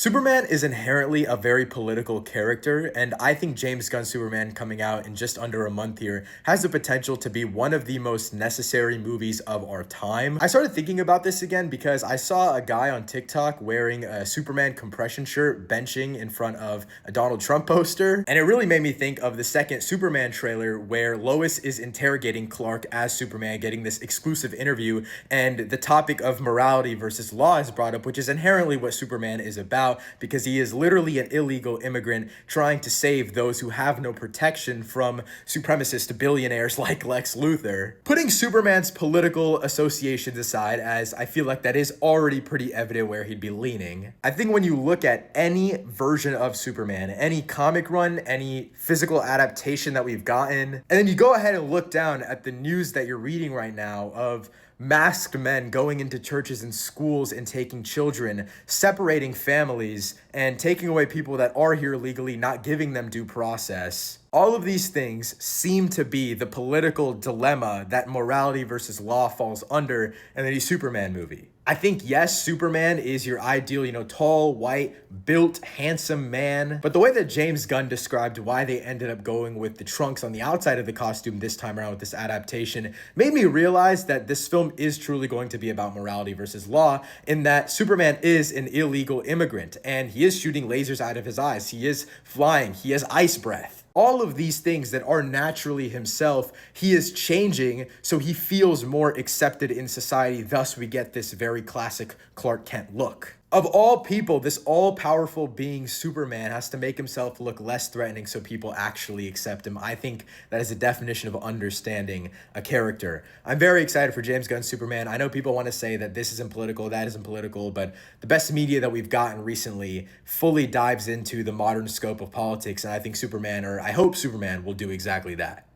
Superman is inherently a very political character, and I think James Gunn's Superman coming out in just under a month here has the potential to be one of the most necessary movies of our time. I started thinking about this again because I saw a guy on TikTok wearing a Superman compression shirt benching in front of a Donald Trump poster, and it really made me think of the second Superman trailer where Lois is interrogating Clark as Superman, getting this exclusive interview, and the topic of morality versus law is brought up, which is inherently what Superman is about because he is literally an illegal immigrant trying to save those who have no protection from supremacist billionaires like Lex Luthor. Putting Superman's political associations aside, as I feel like that is already pretty evident where he'd be leaning, I think when you look at any version of Superman, any comic run, any physical adaptation that we've gotten, and then you go ahead and look down at the news that you're reading right now of masked men going into churches and schools and taking children, separating families, and taking away people that are here legally, not giving them due process. All of these things seem to be the political dilemma that morality versus law falls under in the Superman movie. I think, yes, Superman is your ideal, tall, white, built, handsome man. But the way that James Gunn described why they ended up going with the trunks on the outside of the costume this time around with this adaptation made me realize that this film is truly going to be about morality versus law, in that Superman is an illegal immigrant and he is shooting lasers out of his eyes. He is flying. He has ice breath. All of these things that are naturally himself, he is changing so he feels more accepted in society. Thus, we get this very classic Clark Kent look. Of all people, this all-powerful being Superman has to make himself look less threatening so people actually accept him. I think that is a definition of understanding a character. I'm very excited for James Gunn's Superman. I know people want to say that this isn't political, that isn't political, but the best media that we've gotten recently fully dives into the modern scope of politics, and I think Superman, or I hope Superman, will do exactly that.